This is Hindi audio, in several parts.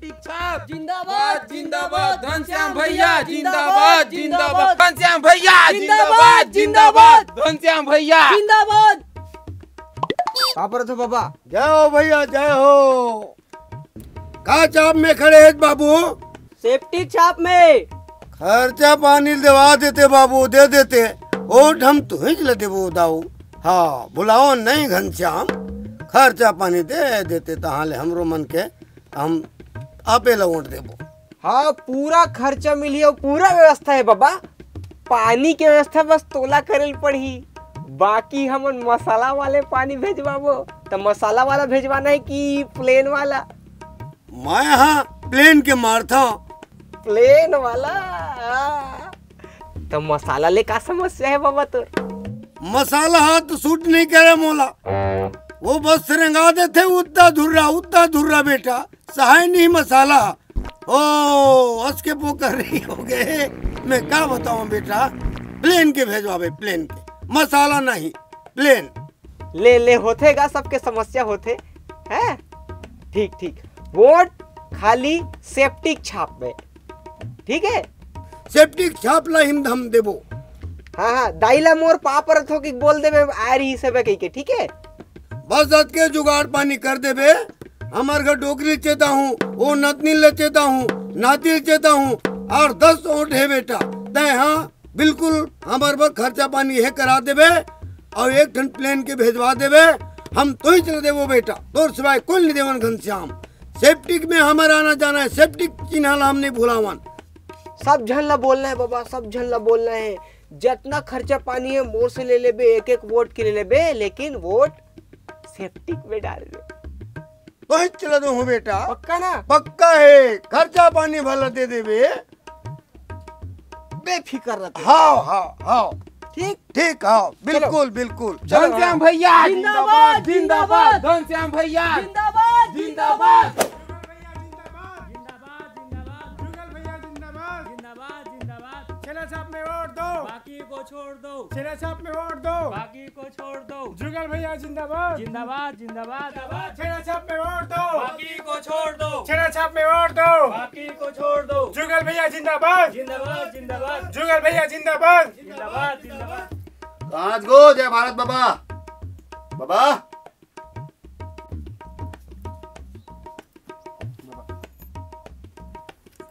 सेप्टिक छाप जिंदाबाद जिंदाबाद, घनश्याम भैया जिंदाबाद जिंदाबाद, घनश्याम भैया जिंदाबाद जिंदाबाद, घनश्याम भैया जिंदाबाद। कहाँ पर थे बाबा? जय हो भैया जय हो। कहाँ छाप में खड़े हैं बाबू? सेप्टिक छाप में। खर्चा पानी दिवा देते बाबू, दे देते। वोट हम तुम्हें चले देवो दाऊ। हाँ बुलाओ नहीं घनश्याम, खर्चा पानी दे देते तहाले हमरो मन के हम आपे वोट देबो। हाँ पूरा खर्चा मिलिए, पूरा व्यवस्था है बाबा। पानी के व्यवस्था बस तोला करे पड़ी, बाकी हम मसाला वाले पानी भेजवाबो। तो मसाला वाला भेजवाना है कि प्लेन वाला? मैं हाँ प्लेन के मारता हूँ। प्लेन वाला? तो मसाला ले का समस्या है बाबा? तो मसाला हाथ सूट नहीं करे मोला, वो बस रंगा देते उतना धुर्रा बेटा, सहाय नहीं मसाला। ओ उसके पोकर नहीं हो गए। मैं क्या बताऊं बेटा, प्लेन के भेजवाबे, प्लेन के, मसाला नहीं प्लेन। ले होतेगा, सबके समस्या होते हैं। ठीक ठीक, वोट खाली सेप्टिक छाप में, ठीक है? सेप्टिक छाप ला हिम हम देबो। हाँ दाइला मोर पापर थो कि बोल देबे आ रही से कह के, ठीक है? बस आज के जुगाड़ पानी कर देबे। हमार घर डोकरी चेता हूँ, वो नतनी ले चेता हूँ, नाती चेता हूँ, और 10 वोट है बेटा। तय हाँ बिल्कुल हमारे पर खर्चा पानी है करा देबे, और 1 टन प्लेन के भेजवा देबे। हम तो ही चले देवो बेटा, तो सिवाय कोई नहीं देवन घनश्याम। सेप्टिक में हमारा आना जाना है, सेप्टिक चिन्ह हम नहीं भूलावन। सब झल्ला बोलना है बाबा, सब झल्ला बोलना है। जितना खर्चा पानी है मोर से ले लेबे, 1-1 वोट के ले लेबे, लेकिन वोट सेप्टिक में डाल दे। तो ही चले दो बेटा, पक्का ना? पक्का है, खर्चा पानी भला दे देबे, बेफिक्र रहते। हाँ ठीक ठीक, हाँ बिल्कुल बिल्कुल। घनश्याम भैया जिंदाबाद जिंदाबाद, घनश्याम भैया जिंदाबाद जिंदाबाद, छेना छाप में वोट दो, बाकी को छोड़ दो। छेना छाप में वोट दो, बाकी को छोड़ दो। जुगल भैया जिंदाबाद जिंदाबाद जिंदाबाद, छेना छाप में वोट दो, बाकी को छोड़ दो। छेना छाप में वोट दो, बाकी को छोड़ दो। जुगल भैया जिंदाबाद जिंदाबाद जिंदाबाद, जुगल भैया जिंदाबाद जिंदाबाद जिंदाबाद। आज गो जय भारत बाबा। बाबा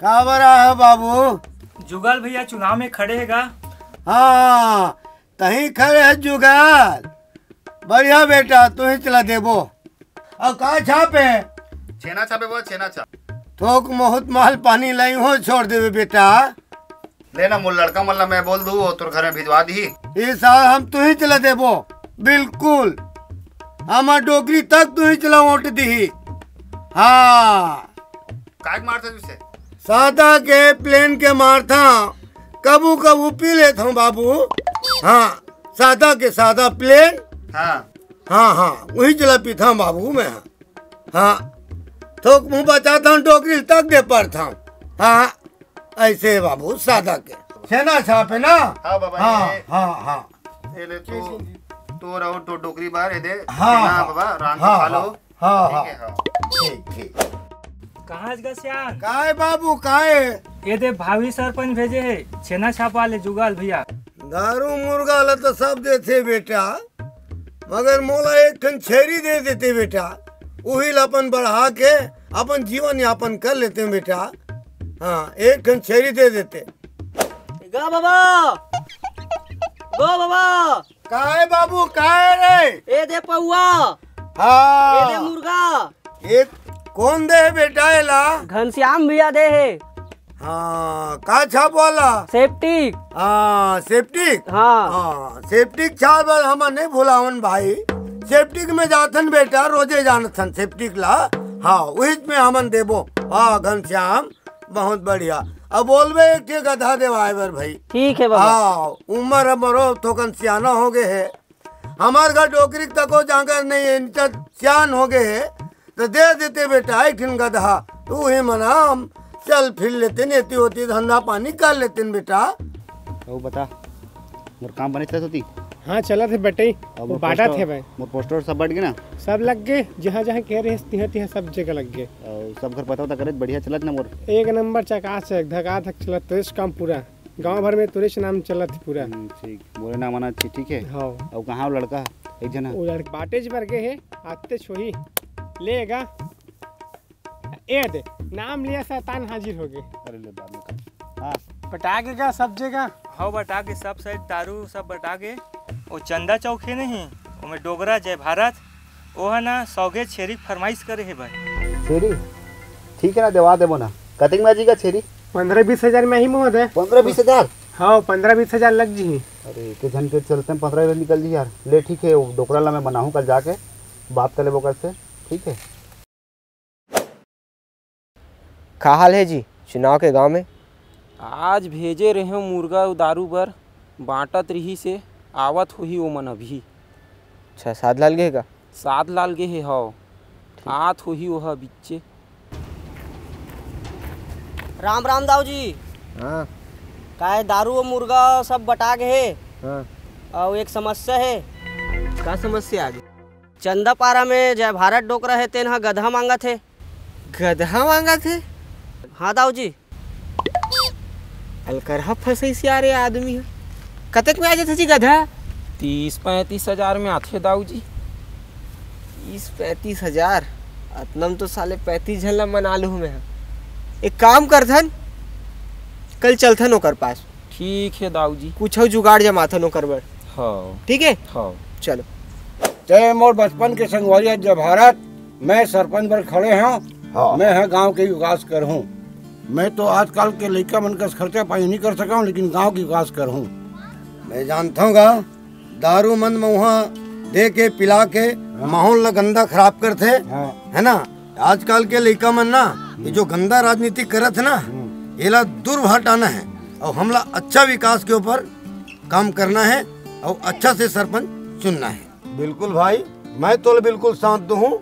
कहाँ बरा है बाबू? जुगल भैया चुनाव में खड़े हैगा। हाँ तही खड़े है जुगाल, बढ़िया बेटा तू ही चला देबो। और कहा छापे? छेना छापे वो छेना छाप। थोक बहुत माल पानी लाई हो, छोड़ देवे बेटा। लेना मोल लड़का मल्ला मैं बोल दूँ तोर घर में भिजवा दी। इस साल हम तू ही चला देबो, बिल्कुल। हमार डोकरी तक तू ही चला वोट दी। हाँ काय मारते तुझसे? सादा के प्लेन के मारता, कबू पी लेता हूँ बाबू। हाँ सादा के सादा प्लेन। हाँ वही चला पीता हूँ बाबू मैं। हाँ थोक मुँह बचाता हूँ, डोकरी तक दे पड़ता हूँ। हाँ ऐसे बाबू सादा के छेना छाप है ना? हाँ बाबा। हाँ ये ले तो रहो तो डोकरी बाहर है दे। हाँ बाबा रान खा लो। हाँ ठीक। कहाँ श्याम? काय बाबू काय? ये दे भावी सरपंच भेजे है, छेना छाप वाले जुगाल भैया। दारू मुर्गा ला तो सब देते बेटा, मगर मोला 1 टन छेरी दे देते बेटा, वही अपन बढ़ा के अपन जीवन यापन कर लेते बेटा। हाँ 1 टन छेरी दे देते। गो बाबा, गो बाबा। काय बाबू काय रे? ए दे पौआ। हाँ ए दे मुर्गा। एक कौन दे बेटा? एला घनश्याम भैया दे है। हाँ का छाप वाला? सेप्टिक। हाँ सेप्टिक। हाँ सेप्टिक छाप हम नहीं भुलावन भाई। सेप्टिक में जाथन बेटा, रोजे जानथन सेप्टिक ला। हाँ वही में हमन देबो। हाँ घनश्याम बहुत बढ़िया। अब बोलबे एक गधा देवाइबर भाई। ठीक है बाबा। हाँ उम्र मरो थोकन सियाना हो गए है, हमार घर डोकरी तको जाकर नहीं है, सियान हो गए है, तो दे देते बेटा 1 टन गधा। तू ही मना हम चल फिर लेते, नेती होती धंधा पानी कर लेते बेटा। तो बता मोर काम बने होती। हाँ चला थे बटे वो बाटा थे भाई। मोर पोस्टर सब बढ़ गए ना, सब लग गए जहाँ जहाँ कह रहे तिहा तिहा सब जगह लग गए। और सब घर पता होता करे बढ़िया चलत ना मोर। एक नंबर चकाचक धकाधक चलत तुरेश काम पूरा गांव भर में तुरेश नाम चलत पूरा। ठीक बोले ना मना ठीक है। हाँ और कहाँ वो लड़का एक जना वो लड़का बाटेज भर गए है आते छोही लेगा ए दे नाम लिया शैतान हाजिर हो गए। अरे ले बाद में हाँ बटा के का सब जगह। हाँ बटा के सब साइड दारू सब बटा के वो चंदा चौक है नहीं वो डोगरा जय भारत वो है ना सौगे छेरी फरमाइश करे है भाई। छेरी ठीक है ना देवा देबो ना कटिंग में जी का छेरी 15-20 हजार में ही मोहद है। 15-20 हजार। हाँ 15-20 हजार लग जी। अरे के जन के चलते हैं 15 निकल जी यार। ले ठीक है वो डोकरा ला मैं बनाऊँ कल जाके बात कर ले वो से ठीक है। का हाल है जी चुनाव के गांव में? आज भेजे रहे मुर्गा दारू बर बांटत रही से आवत हुई वो मन अभी। अच्छा साध लाल गए का? सात लाल गे है हो आत हुई वह बिच्चे। राम राम दाऊ जी। हाँ काय दारू और मुर्गा सब बटा गए है। हाँ और एक समस्या है। का समस्या आ गई? चंदा पारा में जय भारत डोकरा है तेन हा गधा मांगा थे। गधा मांगा थे? हाँ दाऊ जी। अलकरहा फंसे से आ रहे आदमी है। कतक में आ जाते जी गधा? 30-35 हजार में आते दाऊ जी। 30-35 हजार अतनम तो साले 35 झल्ला मना लूँ मैं। एक काम करथन कल चलथन ओकर पास। ठीक है दाऊ जी। कुछ जुगाड़ जमाथन ओकर बर। हाँ ठीक है हाँ चलो। जय मोर बचपन के संगवारी जय भारत। मैं सरपंच पर खड़े हूँ। मैं है गांव के विकास कर हूँ। मैं तो आजकल के लड़का मन का खर्चा पानी नहीं कर सका हूँ लेकिन गांव की विकास कर हूँ। मैं जानता हूँ गा दारू मंद महुआ दे के पिला के माहौल ला गंदा खराब करते है ना। आजकल के लड़का मन ना ये जो गंदा राजनीति करत है ना ये दूर हटाना है और हमला अच्छा विकास के ऊपर काम करना है और अच्छा से सरपंच चुनना है। बिल्कुल भाई मैं तो बिल्कुल शांत हूँ।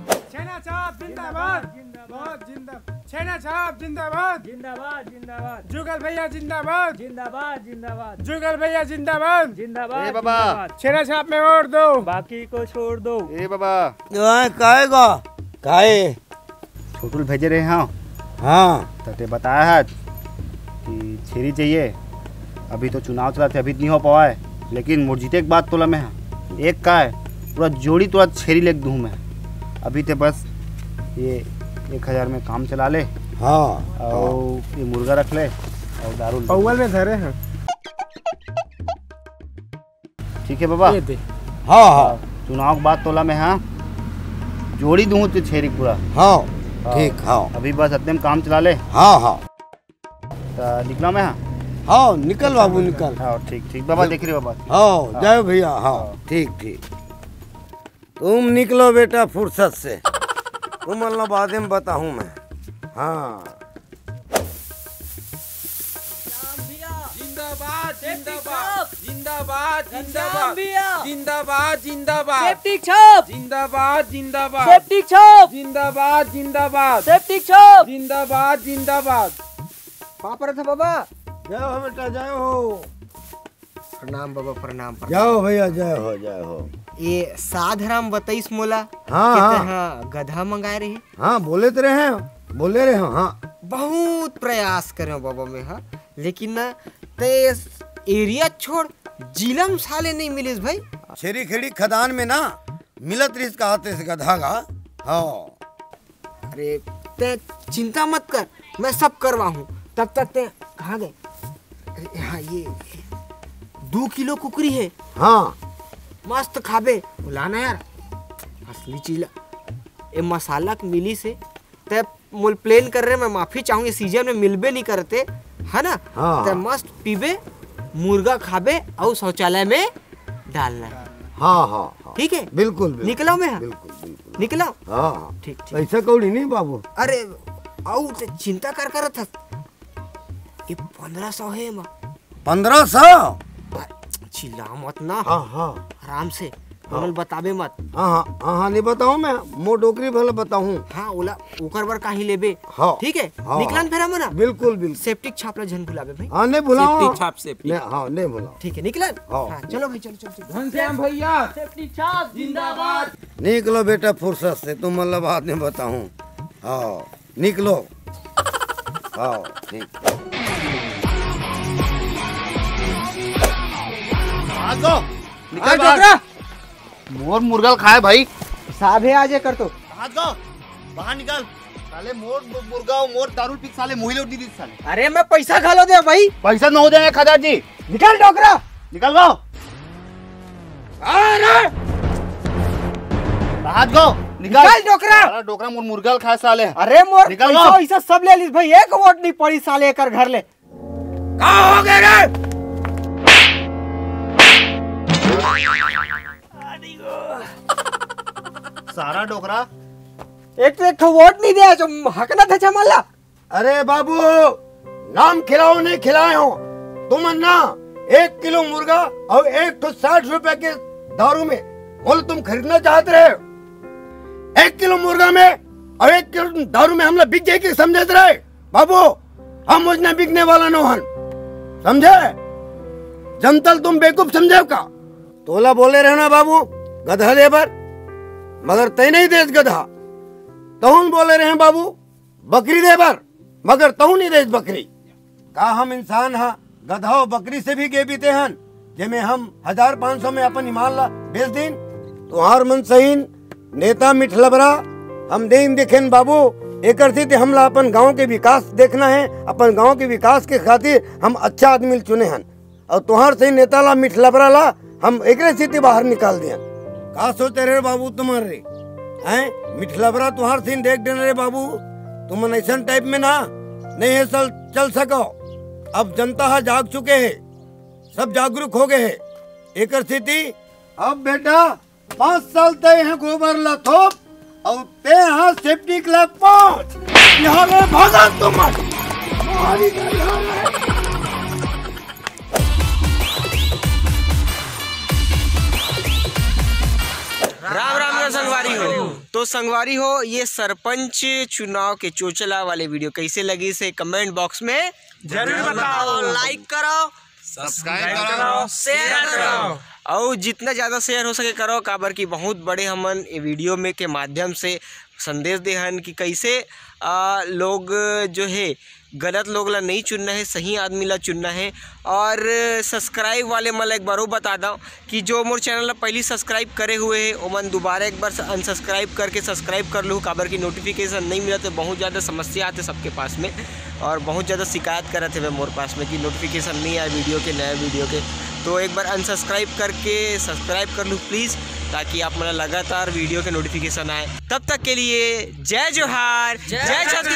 छेना छाप जिंदाबाद जिंदाबाद जिंदाबाद। छेना छाप जिंदाबाद जिंदाबाद जिंदाबाद। जुगल भैया जिंदाबाद जिंदाबाद जिंदाबाद। जुगल भैया जिंदाबाद जिंदाबाद। ए बाबा छेना छाप में वोट दो बाकी को छोड़ दो। ए बाबा काहेगा काहे छोटुल भेजे रहे हाँ। हाँ तो ते बताया है कि छेरी चाहिए। अभी तो चुनाव चला थे अभी नहीं हो पावा है लेकिन मोर जीते एक बात तोला में है एक का है पूरा जोड़ी तोला छेरी लेके दूँ मैं। अभी तो बस ये 1000 में काम चला ले। हाँ और ये मुर्गा रख ले और दारू अव्वल में धरे हैं। ठीक है बाबा। ये दे। हाँ हाँ चुनाव के बाद तोला में हाँ जोड़ी दूँ तो छेरी पूरा। हाँ ठीक हाँ अभी बस अपने में काम चला ले। हाँ हाँ तो निकला मैं हाँ। हाँ निकल बाबू निकल। हाँ ठीक ठीक बाबा देख रही बाबा। हाँ जाओ भैया। हाँ ठीक ठीक तुम निकलो बेटा फुर्सत से। तुम अल्लाह बाद में बताऊँ मैं। हाँ जिंदाबाद जिंदाबाद जिंदाबाद जिंदाबाद भैया। जिंदाबाद जिंदाबाद सेफ्टी छाप जिंदाबाद जिंदाबाद सेफ्टी छाप जिंदाबाद जिंदाबाद सेफ्टी छाप जिंदाबाद जिंदाबाद। कहाँ पर था बाबा? जाओ बेटा जाओ। प्रणाम बाबा प्रणाम। जाओ भैया जय हो जय हो। ये साधराम बताइस मोला हाँ हाँ हाँ गधा मंगाए रही। हाँ बोले तो रहे हैं बोले रहे हैं। हाँ बहुत प्रयास करे बाबा में। हाँ लेकिन ना ते एरिया छोड़ जिलम साले नहीं मिले भाई। छेरी खेड़ी खदान में ना मिलत रिस का हाथे से गधा का। हाँ अरे ते चिंता मत कर मैं सब करवा हूँ। तब तक ते कहाँ गए? अरे हाँ ये 2 किलो कुकरी है। हाँ मस्त खाबे बुलाना यार असली चीज। ये मसाला मिली से ते मोल प्लेन कर रहे मैं माफी चाहूंगी सीजन में मिलबे नहीं करते है ना। हाँ। ते मस्त पीबे मुर्गा खाबे और शौचालय में डालना है। हाँ हाँ ठीक है बिल्कुल बिल्कुल निकला मैं। हाँ बिल्कुल बिल्कुल। निकला। हाँ हाँ ठीक ठीक। ऐसा कौड़ी नहीं बाबू। अरे और ते चिंता कर था ये 1500 है माँ। 1500। चिल्ला मत ना। हाँ हाँ आराम से हमन बताबे मत। हाँ नहीं बताऊँ मैं, मो डोकरी भले बताऊँ। हाँ ओला ओकर बर काहे लेबे। हाँ ठीक है हाँ, निकलन फिर हमन। बिल्कुल बिल्कुल। सेफ्टी छाप ला जन भुलाबे भाई। हाँ नहीं भुलाओ। सेफ्टी छाप सेफ्टी। हाँ नहीं भुलाओ। ठीक है निकलन। हाँ। हाँ चलो भाई चलो। घनश्याम भैया सेफ्टी छाप जिंदाबाद। निकलो बेटा फुर्सत से, तुम मतलब बाद में बताऊँ। हाँ निकलो। हाँ ठीक। निकल बाहर। मोर मुर्गल खाए भाई। साहब है आजे कर तो। बाहर निकल साले। मोर मुर्गा मोर दारू पी साले मुहिले उठी दी साले। अरे मैं पैसा खा लो दे भाई। पैसा न हो देंगे खदार जी। निकल डोकरा। निकल गो। बाहर गो। निकल डोकरा। साला डोकरा मोर मुर्गल खाए साले। अरे मोर निकल पैसा गो। वैसा सब ले लीस भाई, एक वोट नहीं पड़ी साले कर घर ले। कहाँ हो गए रे? सारा डोकरा एक तो एक वोट नहीं दिया जो हकना था चमला। अरे बाबू नाम खिलाओ नहीं खिलाए हो तुम ना। 1 किलो मुर्गा और 160 रुपए के दारू में बोल तुम खरीदना चाहते रहे। 1 किलो मुर्गा में और 1 किलो दारू में हमला बिक जाए समझे रहे बाबू। हम मुझने बिकने वाला न हन समझे। जनतल तुम बेवकूफ समझे का। तोला बोले रहना बाबू गधा लेबर, मगर तय नहीं देश गधा। तहुन बोले रहे बाबू बकरी देबर, मगर तहु नहीं देश बकरी। का हम इंसान हा गधा और बकरी से भी गे बीते हन, जेमे हम 1500 में अपन ईमान ला बेच दिन। तुहार मन सहीन नेता मिठलबरा हम देन देखेन बाबू। एक हमला अपन गांव के विकास देखना है। अपन गांव के विकास के खातिर हम अच्छा आदमी चुने हन, और तुहार सही नेता ला मिठलबरा ला हम एक स्थिति बाहर निकाल दिया। का सोचते रहे बाबू तुम्हारे हैं मिठलबरा तुहार सीन देख देने रे बाबू। तुम ऐसा टाइप में ना नहीं है चल सको। अब जनता हा जाग चुके हैं, सब जागरूक हो गए हैं। एक स्थिति अब बेटा 5 साल तय है गोबर ला थोप और ते हाँ सेफ्टी क्लब 5 यहाँ रे भागा तुम। राम राम संगवारी हो। तो संगवारी हो ये सरपंच चुनाव के चोचला वाले वीडियो कैसे लगी से कमेंट बॉक्स में जरूर बताओ। लाइक करो, सब्सक्राइब करो, शेयर करो और जितना ज्यादा शेयर हो सके करो। काबर की बहुत बड़े हमन ये वीडियो में के माध्यम से संदेश दे हन कि कैसे लोग जो है गलत लोग ला नहीं चुनना है, सही आदमी ला चुनना है। और सब्सक्राइब वाले मैं एक बार बता दूँ कि जो मोर चैनल ला पहले सब्सक्राइब करे हुए है ओमन दोबारा एक बार अनसब्सक्राइब करके सब्सक्राइब कर लूँ। काबर की नोटिफिकेशन नहीं मिला तो बहुत ज़्यादा समस्या आते सबके पास में, और बहुत ज़्यादा शिकायत करे थे मोर पास में कि नोटिफिकेशन नहीं आए वीडियो के, नए वीडियो के। तो एक बार अनसब्सक्राइब करके सब्सक्राइब कर लूँ प्लीज़, ताकि आप मेरा लगातार वीडियो के नोटिफिकेशन आए। तब तक के लिए जय जोहार, जय छत्तीसगढ़।